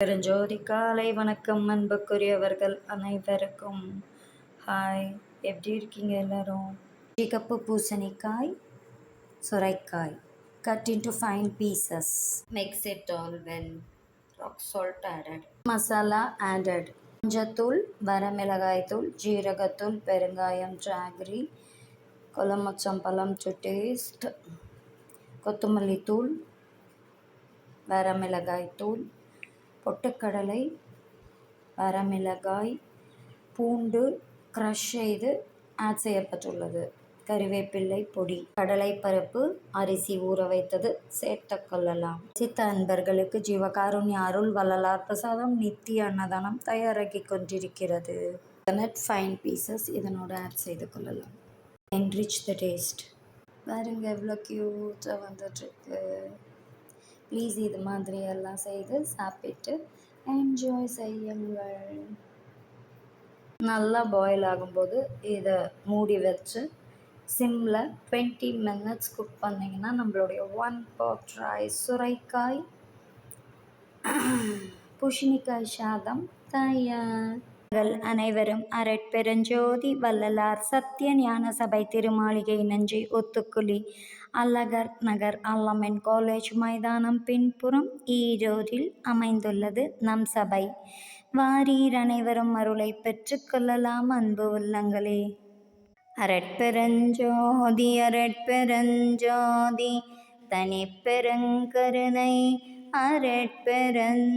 பெருஞ்சோதி காலை வணக்கம் அன்புக்குரியவர்கள் அனைவருக்கும் ஹாய். எப்படி இருக்கீங்க எல்லாரும்? சிகப்பு பூசணிக்காய், சுரைக்காய் cut into fine pieces. Mix it all well. Rock salt added. Masala added. மஞ்சத்தூள், வரமிளகாய்த்தூள், ஜீரகத்தூள், பெருங்காயம், ஜாகரி, கொலமச்சம்பழம் to taste, கொத்தமல்லி தூள், வரமிளகாய்த்தூள், பொட்டுக்கடலை, வரமிளகாய், பூண்டு க்ரஷ் செய்து ஆட் செய்யப்பட்டுள்ளது. கறிவேப்பிள்ளை பொடி, கடலைப்பருப்பு, அரிசி ஊற வைத்தது சேர்த்து கொள்ளலாம். சித்த அன்பர்களுக்கு ஜீவகாருண்ய அருள் வள்ளலார் பிரசாதம் நித்திய அன்னதானம் தயாராகி கொண்டிருக்கிறது. நட் ஃபைன் பீசஸ் இதனோட ஆட் செய்து கொள்ளலாம். Enrich the taste. பாருங்க எவ்வளோ க்யூட்டாக வந்துட்டுருக்கு. ப்ளீஸ் இது மாதிரி எல்லாம் செய்து சாப்பிட்டு என்ஜாய் செய்யுங்கள். நல்லா பாயில் ஆகும்போது இதை மூடி வச்சு சிம்மில் 20 minutes குக் பண்ணிங்கன்னா நம்மளுடைய 1 pot ரைஸ் சுரைக்காய் பூசணிக்காய் சாதம் தயார். அனைவரும் அரட்பெருஞ்சோதி வள்ளலார் சத்திய ஞான சபை திருமாளிகை நஞ்சை ஒத்துக்குழி அழகர் நகர் அல்லமென் காலேஜ் மைதானம் பின்புறம் ஈரோடில் அமைந்துள்ளது நம் சபை. வாரீர் அனைவரும் அருளை பெற்றுக்கொள்ளலாம் அன்பு உள்ளங்களே. அரட்பெருஞ்சோதி அரட்பெருஞ்சோதி தனிப்பெருங்கருணை அரட்பெருஞ்சோதி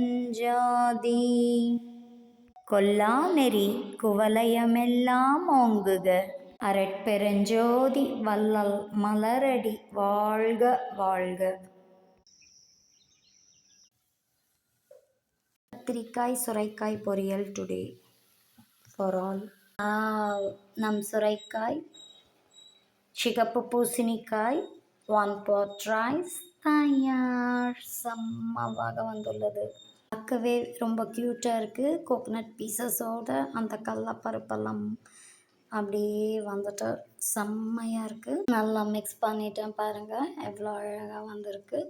கொல்லா நெறி குவலயமெல்லாம் ஓங்குக. அரட்பெருஞ்சோதி வள்ளல் மலரடி வாழ்க வாழ்க. கத்திரிக்காய் சுரைக்காய் பொரியல் டுடே ஃபார் ஆல். நம் சுரைக்காய், சிகப்பு பூசணிக்காய், 1 pot ரைஸ் தயார். செம்மவாக வந்துள்ளது. பார்க்கவே ரொம்ப க்யூட்டாக இருக்குது. கோகனட் பீசஸோட அந்த கடலப்பருப்பெல்லாம் அப்படியே வந்துட்டு செம்மையாக இருக்குது. நல்லா மிக்ஸ் பண்ணிட்டேன் பாருங்கள் எவ்வளோ அழகாக வந்திருக்கு.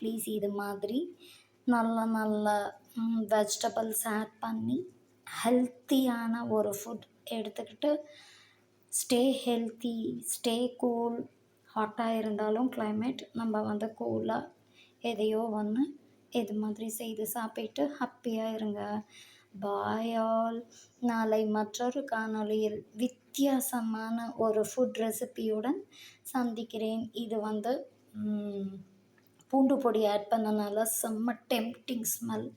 ப்ளீஸ் இது மாதிரி நல்ல வெஜிடபிள்ஸ் ஆட் பண்ணி ஹெல்த்தியான ஒரு ஃபுட் எடுத்துக்கிட்டு ஸ்டே ஹெல்த்தி, ஸ்டே கூல். ஹாட்டாக இருந்தாலும் கிளைமேட் நம்ம கூலாக எதையோ ஒன்று இது மாதிரி செய்து சாப்பிட்டு ஹாப்பியாக இருங்க. Bye all. நாளை மற்றொரு காணொளியில் வித்தியாசமான ஒரு ஃபுட் ரெசிபியுடன் சந்திக்கிறேன். இது பூண்டு பொடி ஆட் பண்ணனால செம்ம டெம்ப்டிங் ஸ்மெல்.